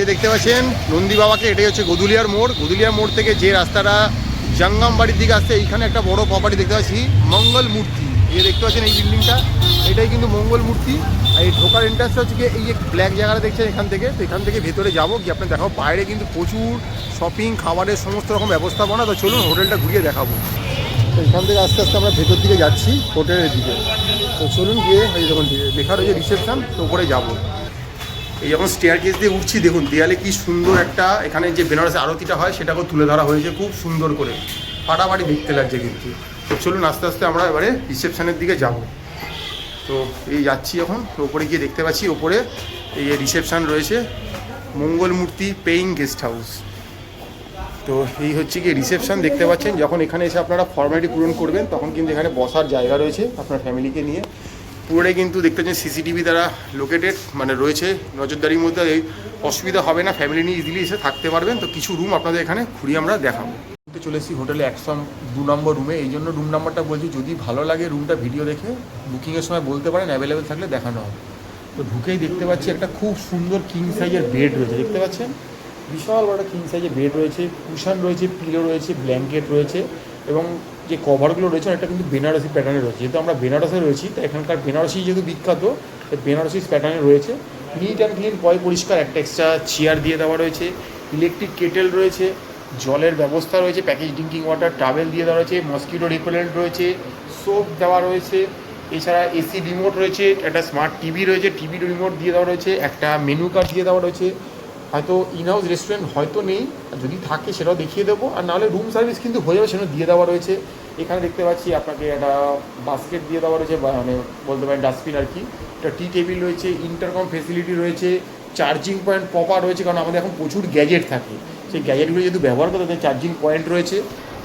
দেখতে পাচ্ছেন নন্দী বাবাকে। এটাই হচ্ছে গদুলিয়ার মোড়। গদুলিয়ার মোড় থেকে যে রাস্তাটা জাঙ্গাম বাড়ির দিকে আসছে, এইখানে একটা বড় প্রপার্টি দেখতে পাচ্ছি, মঙ্গল মূর্তি। এই দেখতে পাচ্ছেন এই বিল্ডিংটা, এটাই কিন্তু মঙ্গল মূর্তি। আর এই ঢোকার এন্ট্রান্সটা হচ্ছে এই যে ব্ল্যাক জায়গাটা দেখছেন এখান থেকে। তো এখান থেকে ভেতরে যাবো গিয়ে আপনার দেখাবো। বাইরে কিন্তু প্রচুর শপিং, খাবারের সমস্ত রকম ব্যবস্থাপনা। তো চলুন হোটেলটা ঘুরিয়ে দেখাবো। তো এখান থেকে আস্তে আস্তে আমরা ভেতর দিকে যাচ্ছি হোটেলের দিকে। তো চলুন গিয়ে এই যখন লেখা রয়েছে রিসেপশন, তো উপরে যাবো। এই যখন স্টেয়ার কেস দিয়ে উঠছি, দেখুন দেয়ালে কি সুন্দর একটা, এখানে যে বেনারসি আরতিটা হয় সেটাকেও তুলে ধরা হয়েছে খুব সুন্দর করে, ফাটাফাটি দেখতে লাগছে কিন্তু। তো চলুন আস্তে আস্তে আমরা এবারে রিসেপশনের দিকে যাব। তো এই যাচ্ছি এখন। তো ওপরে গিয়ে দেখতে পাচ্ছি ওপরে এই রিসেপশন রয়েছে, মঙ্গল মূর্তি পেইং গেস্ট হাউস। তো এই হচ্ছে কি রিসেপশন দেখতে পাচ্ছেন। যখন এখানে এসে আপনারা ফর্মালিটি পূরণ করবেন তখন কিন্তু এখানে বসার জায়গা রয়েছে আপনার ফ্যামিলিকে নিয়ে। পুরোটাই কিন্তু দেখতে পাচ্ছেন সিসিটিভি দ্বারা লোকেটেড, মানে রয়েছে নজরদারির মধ্যে। এই অসুবিধা হবে না, ফ্যামিলি নিয়ে ইজিলি এসে থাকতে পারবেন। তো কিছু রুম আপনাদের এখানে ঘুরিয়ে আমরা দেখাবো। চলে এসেছি হোটেলে 102 নম্বর রুমে। এই জন্য রুম নাম্বারটা বলছি, যদি ভালো লাগে রুমটা ভিডিও দেখে বুকিংয়ের সময় বলতে পারেন, অ্যাভেলেবেল থাকলে দেখানো হবে। তো ঢুকেই দেখতে পাচ্ছি একটা খুব সুন্দর কিং সাইজের বেড রয়েছে, দেখতে পাচ্ছেন বিশাল বড় কিং সাইজের বেড রয়েছে, কুশন রয়েছে, পিলো রয়েছে, ব্ল্যাঙ্কেট রয়েছে, এবং যে কভারগুলো রয়েছে অনেকটা কিন্তু বেনারসি প্যাটার্নে রয়েছে। যেহেতু আমরা বেনারসে রয়েছি, তো এখানকার বেনারসি যেহেতু বিখ্যাত, বেনারসি প্যাটার্নে রয়েছে। নিট অ্যান্ড ক্লিন, পরিষ্কার। একটা এক্সট্রা চেয়ার দিয়ে দেওয়া রয়েছে, ইলেকট্রিক কেটেল রয়েছে, জলের ব্যবস্থা রয়েছে, প্যাকেজ ড্রিঙ্কিং ওয়াটার, টাওয়েল দিয়ে দেওয়া রয়েছে, মসকিটো রিপেলেন্ট রয়েছে, সোপ দেওয়া রয়েছে। এছাড়া এসি রিমোট রয়েছে, একটা স্মার্ট টিভি রয়েছে, টিভি রিমোট দিয়ে দেওয়া রয়েছে, একটা মেনু কার্ড দিয়ে দেওয়া রয়েছে। হয়তো ইনহাউস রেস্টুরেন্ট হয়তো নেই, যদি থাকে সেটাও দেখিয়ে দেবো, আর নাহলে রুম সার্ভিস কিন্তু হয়ে যাবে, সেটা দিয়ে দেওয়া রয়েছে। এখানে দেখতে পাচ্ছি আপনাকে একটা বাস্কেট দিয়ে দেওয়া রয়েছে, মানে বলতে পারেন ডাস্টবিন আর কি। একটা টি টেবিল রয়েছে, ইন্টারকম ফেসিলিটি রয়েছে, চার্জিং পয়েন্ট প্রপার রয়েছে, কারণ আমাদের এখন প্রচুর গ্যাজেট থাকে, সেই গ্যাজেটগুলো যেহেতু ব্যবহার করতে তাদের চার্জিং পয়েন্ট রয়েছে।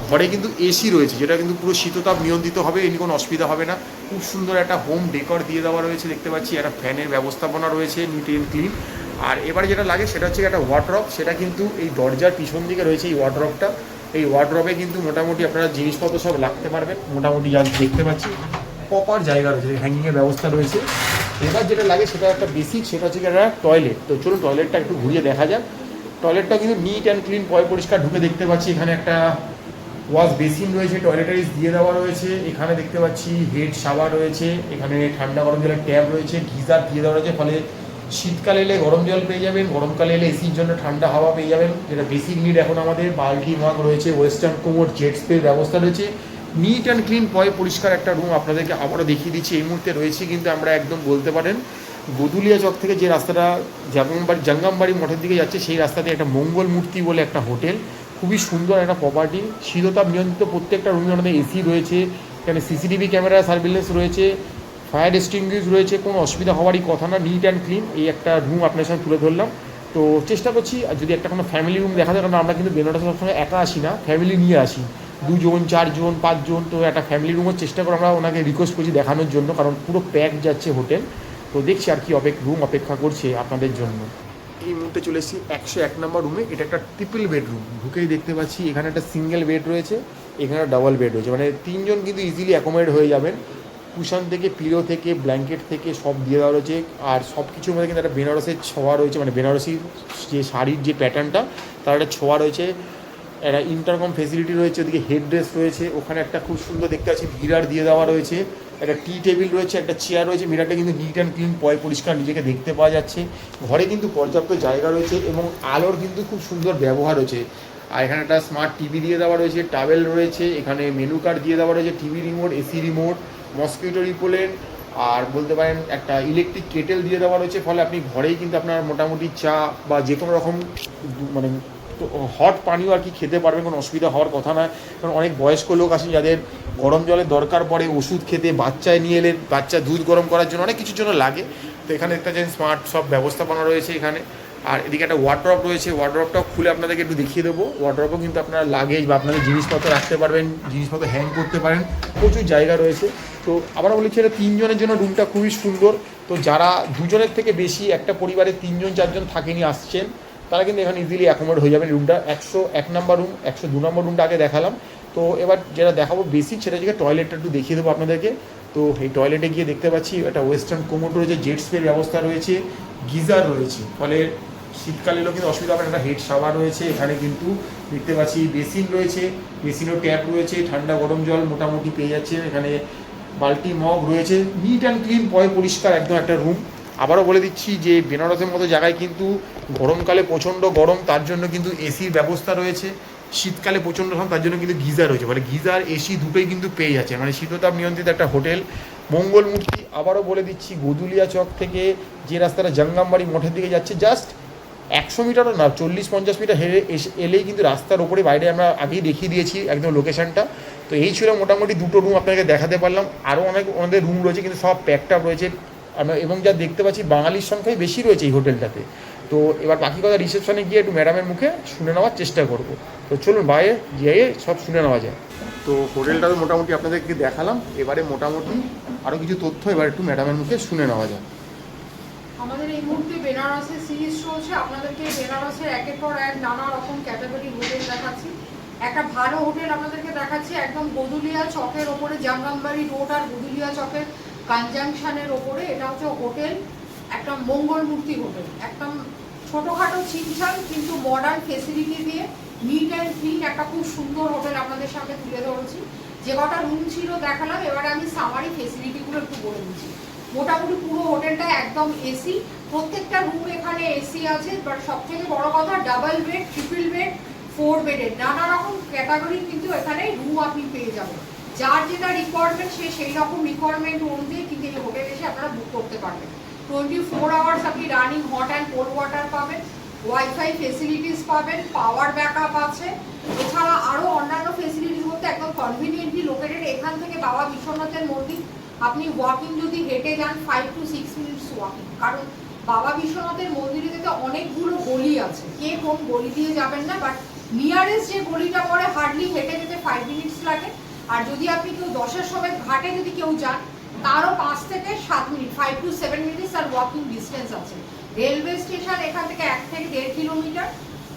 ঘরে কিন্তু এসি রয়েছে, যেটা কিন্তু পুরো শীততাপ নিয়ন্ত্রিত হবে, এমনি কোনো অসুবিধা হবে না। খুব সুন্দর একটা হোম ডেকর দিয়ে দেওয়া রয়েছে, দেখতে পাচ্ছি একটা ফ্যানের ব্যবস্থাপনা রয়েছে, নিট অ্যান্ড ক্লিন। আর এবারে যেটা লাগে সেটা হচ্ছে একটা ওয়ার্ডরোব, সেটা কিন্তু এই দরজার পিছন দিকে রয়েছে এই ওয়ার্ডরোবটা। এই ওয়ার্ডরোবে কিন্তু মোটামুটি আপনারা জিনিসপত্র সব রাখতে পারবেন, মোটামুটি যা দেখতে পাচ্ছি প্রপার জায়গা রয়েছে, হ্যাঙ্গিংয়ের ব্যবস্থা রয়েছে। এবার যেটা লাগে সেটা একটা বেসিক, সেটা হচ্ছে একটা টয়লেট। তো চলুন টয়লেটটা একটু ঘুরিয়ে দেখা যাক। টয়লেটটা কিন্তু নিট অ্যান্ড ক্লিন, পরিষ্কার। ঢুকে দেখতে পাচ্ছি এখানে একটা ওয়াশ বেসিন রয়েছে, টয়লেটারিজ দিয়ে দেওয়া রয়েছে। এখানে দেখতে পাচ্ছি হেড শাওয়ার রয়েছে, এখানে ঠান্ডা গরম জলের ট্যাপ রয়েছে, গিজার দিয়ে দেওয়া রয়েছে, ফলে শীতকালে এলে গরম জল পেয়ে যাবেন, গরমকালে এলে এসির জন্য ঠান্ডা হাওয়া পেয়ে যাবেন, যেটা বেসিক নিড। এখন আমাদের বাল্টি মাগ রয়েছে, ওয়েস্টার্ন কোমোড, জেট স্প্রে ব্যবস্থা রয়েছে। নিট অ্যান্ড ক্লিন, পরিষ্কার একটা রুম আপনাদেরকে আবারও দেখিয়ে দিচ্ছি। এই মুহূর্তে রয়েছে কিন্তু আমরা একদম বলতে পারেন গদুলিয়া চক থেকে যে রাস্তাটা জাঙ্গামবাড়ি মঠের দিকে যাচ্ছে, সেই রাস্তাতে একটা মঙ্গল মূর্তি বলে একটা হোটেল, খুবই সুন্দর একটা প্রপার্টি, শীততাপ নিয়ন্ত্রিত। প্রত্যেকটা রুমে আমাদের এসি রয়েছে, এখানে সিসিটিভি ক্যামেরা সার্ভিলেন্স রয়েছে, ফায়ার এক্সটিংগুইশ রয়েছে, কোনো অসুবিধা হওয়ারই কথা না। নিট অ্যান্ড ক্লিন এই একটা রুম আপনার সঙ্গে তুলে ধরলাম। তো চেষ্টা করছি যদি একটা কোনো ফ্যামিলি রুম দেখা যায়, কারণ আমরা কিন্তু বেনারসে সবসময় একা আসি না, ফ্যামিলি নিয়ে আসি, 2 জন 4 জন 5 জন। তো একটা ফ্যামিলি রুমের চেষ্টা করে আমরা ওনাকে রিকোয়েস্ট করছি দেখানোর জন্য, কারণ পুরো প্যাক যাচ্ছে হোটেল। তো দেখছি আর কি রুম অপেক্ষা করছে আপনাদের জন্য। এই মুহূর্তে চলে এসেছি 101 নম্বর রুমে। এটা একটা ট্রিপল বেডরুম। ঢুকেই দেখতে পাচ্ছি এখানে একটা সিঙ্গেল বেড রয়েছে, এখানে ডাবল বেড রয়েছে, মানে 3 জন কিন্তু ইজিলি অ্যাকোমোডেট হয়ে যাবেন। কুশন থেকে, পিলো থেকে, ব্ল্যাঙ্কেট থেকে সব দিয়ে দেওয়া রয়েছে। আর সব কিছুর মধ্যে কিন্তু একটা বেনারসের ছোঁয়া রয়েছে, মানে বেনারসির যে শাড়ির যে প্যাটার্নটা তার একটা ছোঁয়া রয়েছে। একটা ইন্টারকম ফেসিলিটি রয়েছে, ওদিকে হেড ড্রেস রয়েছে, ওখানে একটা খুব সুন্দর দেখতে পাচ্ছি মিরার দিয়ে দেওয়া রয়েছে, একটা টি টেবিল রয়েছে, একটা চেয়ার রয়েছে। মিরারটা কিন্তু নিট অ্যান্ড ক্লিন, পরিষ্কার, নিজেকে দেখতে পাওয়া যাচ্ছে। ঘরে কিন্তু পর্যাপ্ত জায়গা রয়েছে এবং আলোর কিন্তু খুব সুন্দর ব্যবহার রয়েছে। আর এখানে একটা স্মার্ট টিভি দিয়ে দেওয়া রয়েছে, টাওয়েল রয়েছে, এখানে মেনু কার্ড দিয়ে দেওয়া রয়েছে, TV remote, AC remote, mosquito repellent, আর বলতে পারেন একটা ইলেকট্রিক কেটেল দিয়ে দেওয়া রয়েছে। ফলে আপনি ঘরেই কিন্তু আপনার মোটামুটি চা বা যে কোনো রকম মানে হট পানীয় আর কি খেতে পারবেন, কোনো অসুবিধা হওয়ার কথা নয়। কারণ অনেক বয়স্ক লোক আছেন যাদের গরম জলের দরকার পড়ে ওষুধ খেতে, বাচ্চায় নিয়ে এলেন, বাচ্চা দুধ গরম করার জন্য, অনেক কিছুর জন্য লাগে। তো এখানে দেখতে পাচ্ছেন স্মার্ট সব ব্যবস্থাপনা রয়েছে এখানে। আর এদিকে একটা ওয়ার্ডরোব রয়েছে, ওয়ার্ডরোবটাও খুলে আপনাদেরকে একটু দেখিয়ে দেবো। ওয়ার্ডরোবও কিন্তু আপনারা লাগেজ বা আপনাদের জিনিসপত্র রাখতে পারবেন, জিনিসপত্র হ্যাং করতে পারেন, প্রচুর জায়গা রয়েছে। তো আবার বলেছি এটা 3 জনের জন্য রুমটা খুবই সুন্দর। তো যারা 2 জনের থেকে বেশি, একটা পরিবারে 3 জন 4 জন থাকেনি আসছেন, তারা কিন্তু এখানে ইজিলি অ্যাকোমোডেট হয়ে যাবেন। রুমটা 101 নম্বর রুম, 102 নম্বর রুমটা আগে দেখালাম। তো এবার যেটা দেখাবো বেসিক, সেটা হচ্ছে টয়লেটটা একটু দেখিয়ে দেবো আপনাদেরকে। তো এই টয়লেটে গিয়ে দেখতে পাচ্ছি একটা ওয়েস্টার্ন কোমোড রয়েছে, জেট স্প্রে ব্যবস্থা রয়েছে, গিজার রয়েছে, ফলে শীতকালে এলেও কিন্তু অসুবিধা হবে না। একটা হেড শাওয়ার রয়েছে এখানে, কিন্তু দেখতে পাচ্ছি বেসিন রয়েছে, বেসিনও ট্যাপ রয়েছে, ঠান্ডা গরম জল মোটামুটি পেয়ে যাচ্ছে এখানে, বালতি মগ রয়েছে, নিট অ্যান্ড ক্লিন, পরিষ্কার একদম একটা রুম। আবারও বলে দিচ্ছি যে বেনারসের মতো জায়গায় কিন্তু গরমকালে প্রচণ্ড গরম, তার জন্য কিন্তু এসির ব্যবস্থা রয়েছে, শীতকালে প্রচণ্ড গরম তার জন্য কিন্তু গিজার রয়েছে, মানে গিজার এসি দুটোই কিন্তু পেয়ে যাচ্ছে, মানে শীততাপ নিয়ন্ত্রিত একটা হোটেল মঙ্গল মূর্তি। আবারও বলে দিচ্ছি গদুলিয়া চক থেকে যে রাস্তাটা জঙ্গমবাড়ি মঠের দিকে যাচ্ছে, জাস্ট 100 মিটারও না, 40-50 মিটার হেরে এলেই কিন্তু রাস্তার ওপরে, বাইরে আমরা আগেই দেখিয়ে দিয়েছি একদম লোকেশানটা। তো এই ছিল মোটামুটি দুটো রুম আপনাকে দেখাতে পারলাম, আরও আমাদের রুম রয়েছে কিন্তু সব প্যাকড আপ রয়েছে, এবং যা দেখতে পাচ্ছি বাঙালির সংখ্যাই বেশি রয়েছে এই হোটেলটাতে। তো এবার বাকি কথা রিসেপশনে গিয়ে একটু ম্যাডামের মুখে শুনে নেওয়ার চেষ্টা করব। তো চলুন বাইরে গিয়ে সব শুনে নেওয়া যায়। তো হোটেলটা তো মোটামুটি আপনাদেরকে দেখালাম, এবারে মোটামুটি আরও কিছু তথ্য এবার একটু ম্যাডামের মুখে শুনে নেওয়া যায়। আমাদের এই মুহূর্তে বেনারসের সিরিজ চলছে, আপনাদেরকে বেনারসের একের পর এক নানা রকম ক্যাটাগরি হোটেল দেখাচ্ছি। একটা ভালো হোটেল আপনাদেরকে দেখাচ্ছি একদম গদুলিয়া চকের ওপরে, জঙ্গমবাড়ি রোড আর গদুলিয়া চকের কনজাংশনের ওপরে। এটা হচ্ছে হোটেল, একটা মঙ্গল মূর্তি হোটেল, একদম ছোটোখাটো ছিমছাম কিন্তু মডার্ন ফেসিলিটি দিয়ে নিট অ্যান্ড ক্লিন একটা খুব সুন্দর হোটেল আপনাদের সামনে তুলে ধরেছি। যে কটা রুম ছিল দেখালাম, এবারে আমি সামারি ফেসিলিটিগুলো একটু বলে দিচ্ছি। মোটামুটি পুরো হোটেলটা একদম এসি, প্রত্যেকটা রুম এখানে এসি আছে, বাট সব থেকে বড় কথা ডাবল বেড, ট্রিপল বেড, 4 বেডের নানা রকম ক্যাটাগরি কিন্তু এখানে রুম আপনি পেয়ে যাবেন। যার যেটা রিকোয়ারমেন্ট সে সেই রকম রিকোয়ারমেন্ট অনুযায়ী কিন্তু এই হোটেলে এসে আপনারা বুক করতে পারবেন। 24 আওয়ার্স আপনি running hot and cold water পাবেন, ওয়াইফাই ফেসিলিটিস পাবেন, পাওয়ার ব্যাকআপ আছে। এছাড়া আরও অন্যান্য ফেসিলিটিস বলতে একদম কনভিনিয়েন্টলি লোকেটেড। এখান থেকে বাবা বিশ্বনাথের মন্দির আপনি ওয়াকিং যদি হেঁটে যান 5 to 6 মিনিটস ওয়াকিং, কারণ বাবা বিশ্বনাথের মন্দিরে যেতে অনেকগুলো গলি আছে, কে কোন গলি দিয়ে যাবেন না, বাট নিয়ারেস্ট যে গলিটা পড়ে হার্ডলি হেঁটে যেতে 5 মিনিটস লাগে। আর যদি আপনি কেউ 10-এর সময় ঘাটে যদি কেউ যান তারও 5 থেকে 7 minute, 5 to 7 minutes are walking distance আছে। রেলওয়ে স্টেশন এখান থেকে 1 থেকে 1.5 কিলোমিটার।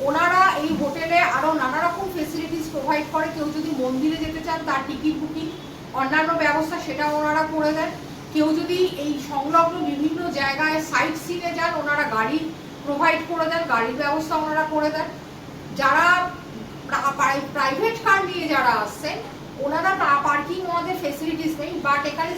ওনারা এই হোটেলে আরও নানা রকম ফেসিলিটিস প্রোভাইড করে। কেউ যদি মন্দিরে যেতে চান তার টিকিট বুকিং অন্যান্য ব্যবস্থা সেটা ওনারা করে দেন। কেউ যদি এই সংলগ্ন বিভিন্ন জায়গায় সাইট সিনে যান ওনারা গাড়ি প্রোভাইড করে দেন, গাড়ির ব্যবস্থা ওনারা করে দেন। যারা প্রাইভেট কার নিয়ে যারা আসছেন ওনারা পার্কিং ওনাদের ফেসিলিটিস নেই, বাট এখানে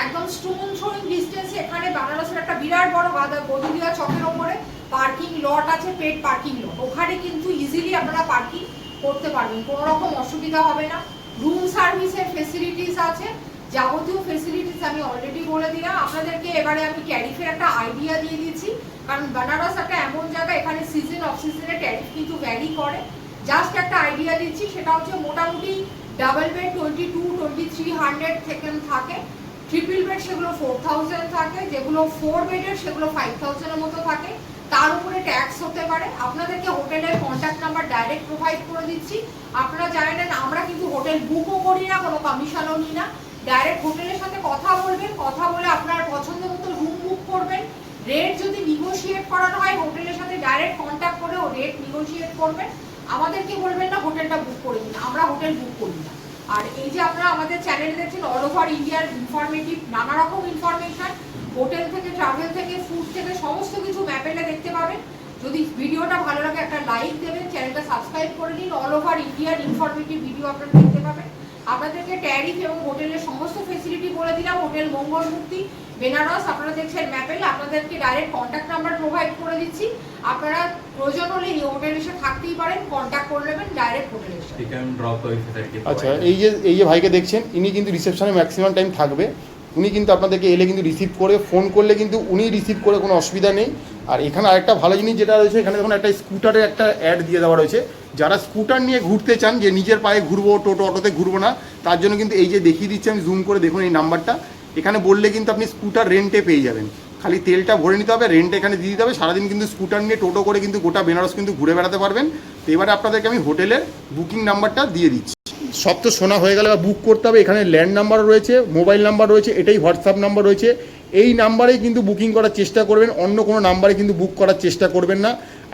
একদম স্টোন থ্রোইং ডিস্টেন্সে এখানে বেনারসের একটা বিরাট বড় গদুলিয়া চকের ওপরে পার্কিং লট আছে, পেড পার্কিং লট, ওখানে কিন্তু ইজিলি আপনারা পার্কিং করতে পারবেন, কোনো রকম অসুবিধা হবে না। রুম সার্ভিসের ফেসিলিটিস আছে, যাবতীয় ফেসিলিটিস আমি অলরেডি বলে দিলাম আপনাদেরকে। এবারে আমি ট্যারিফের একটা আইডিয়া দিয়ে দিচ্ছি, কারণ বেনারস একটা এমন জায়গা এখানে সিজন অফ সিজনে ট্যারিফ কিন্তু ভ্যারি করে। জাস্ট একটা আইডিয়া দিচ্ছি, সেটা হচ্ছে মোটামুটি ডাবল বেড 22-2300 থেকে থাকে, ট্রিপল বেড সেগুলো 4000 থাকে, যেগুলো 4 বেডের সেগুলো 5000 এর মতো থাকে, তার উপরে ট্যাক্স হতে পারে। আপনাদেরকে হোটেলের কন্ট্যাক্ট নাম্বার ডাইরেক্ট প্রোভাইড করে দিচ্ছি। আপনারা জানেন আমরা কিন্তু হোটেল বুকও করি না, কোনো কমিশনও নিই না, ডাইরেক্ট হোটেলের সাথে কথা বলবেন, কথা বলে আপনার পছন্দ মতো রুম বুক করবেন। রেট যদি নিগোশিয়েট করানো হয় হোটেলের সাথে ডাইরেক্ট কন্ট্যাক্ট করে ও রেট নিগোশিয়েট করবেন, আমাদেরকে বলবেন না হোটেলটা বুক করে দিন, আমরা হোটেল বুক করি না। আর এই যে আপনারা আমাদের চ্যানেলে দেখছেন অল ওভার ইন্ডিয়ার ইনফরমেটিভ নানা রকম ইনফরমেশন, হোটেল থেকে ট্রাভেল থেকে ফুড থেকে সমস্ত কিছু ম্যাপেলে দেখতে পাবেন। যদি ভিডিওটা ভালো লাগে একটা লাইক দেবেন, চ্যানেলটা সাবস্ক্রাইব করে নিন, অল ওভার ইন্ডিয়ার ইনফরমেটিভ ভিডিও আপনারা দেখতে পাবেন। আপনাদেরকে ট্যারিফ এবং হোটেলের সমস্ত ফেসিলিটি বলে দিলাম। হোটেল মঙ্গল মূর্তি বেনারস আপনারা দেখছেন ম্যাপেল, আপনাদেরকে ডাইরেক্ট কন্ট্যাক্ট নাম্বার প্রোভাইড করে দিচ্ছি। আপনারা প্রয়োজন হলে এই হোটেলে এসে থাকতেই পারেন, কন্ট্যাক্ট করে নেবেন ডাইরেক্ট হোটেলে এসে। আচ্ছা, এই যে ভাইকে দেখছেন ইনি কিন্তু রিসেপশনে ম্যাক্সিমাম টাইম থাকবে, উনি কিন্তু আপনাদেরকে এলে কিন্তু রিসিভ করে, ফোন করলে কিন্তু উনি রিসিভ করে, কোনো অসুবিধা নেই। আর এখানে আরেকটা ভালো জিনিস যেটা রয়েছে, এখানে দেখুন একটা স্কুটারের একটা অ্যাড দিয়ে দেওয়া রয়েছে। যারা স্কুটার নিয়ে ঘুরতে চান, যে নিজের পায়ে ঘুরবো, টোটো অটোতে ঘুরবো না, তার জন্য কিন্তু এই যে দেখিয়ে দিচ্ছি আমি, জুম করে দেখুন এই নাম্বারটা, এখানে বললে কিন্তু আপনি স্কুটার রেন্টে পেয়ে যাবেন। খালি তেলটা ভরে নিতে হবে, রেন্ট এখানে দিয়ে দিতে হবে, সারাদিন কিন্তু স্কুটার নিয়ে টোটো করে কিন্তু গোটা বেনারস কিন্তু ঘুরে বেড়াতে পারবেন। তো এবারে আপনাদেরকে আমি হোটেলের বুকিং নাম্বারটা দিয়ে দিচ্ছি। সব তো শোনা হয়ে গেলে বা বুক করতে হবে, এখানে ল্যান্ড নাম্বার রয়েছে, মোবাইল নাম্বার রয়েছে, এটাই হোয়াটসঅ্যাপ নাম্বার রয়েছে, এই নাম্বারেই কিন্তু বুকিং করার চেষ্টা করবেন, অন্য কোনো নাম্বারে কিন্তু বুক করার চেষ্টা করবেন না।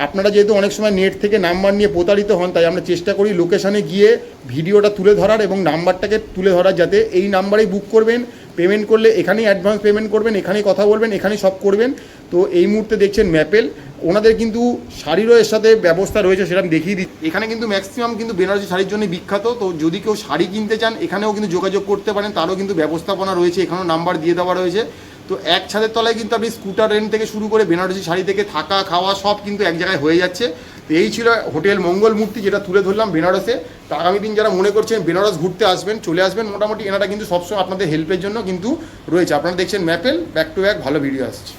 আপনারা যেহেতু অনেক সময় নেট থেকে নাম্বার নিয়ে প্রতারিত হন, তাই আমরা চেষ্টা করি লোকেশানে গিয়ে ভিডিওটা তুলে ধরার এবং নাম্বারটাকে তুলে ধরার, যাতে এই নাম্বারেই বুক করবেন। পেমেন্ট করলে এখানেই অ্যাডভান্স পেমেন্ট করবেন, এখানেই কথা বলবেন, এখানেই সব করবেন। তো এই মুহূর্তে দেখছেন ম্যাপেল, ওনাদের কিন্তু শাড়িরও এর সাথে ব্যবস্থা রয়েছে, সেটা আমি দেখিয়ে দিই। এখানে কিন্তু ম্যাক্সিমাম কিন্তু বেনারসি শাড়ির জন্য বিখ্যাত। তো যদি কেউ শাড়ি কিনতে চান এখানেও কিন্তু যোগাযোগ করতে পারেন, তারও কিন্তু ব্যবস্থাপনা রয়েছে, এখানেও নাম্বার দিয়ে দেওয়া রয়েছে। তো এক ছাদের তলায় কিন্তু আপনি স্কুটার রেন্ট থেকে শুরু করে বেনারসি শাড়ি থেকে থাকা খাওয়া সব কিন্তু এক জায়গায় হয়ে যাচ্ছে। তো এই ছিল হোটেল মঙ্গল মূর্তি, যেটা তুলে ধরলাম বেনারসে। তো আগামী দিন যারা মনে করছেন বেনারস ঘুরতে আসবেন, চলে আসবেন। মোটামুটি এনারা কিন্তু সবসময় আপনাদের হেল্পের জন্য কিন্তু রয়েছে। আপনারা দেখছেন ম্যাপেল, ব্যাক টু ব্যাক ভালো ভিডিও আসছে।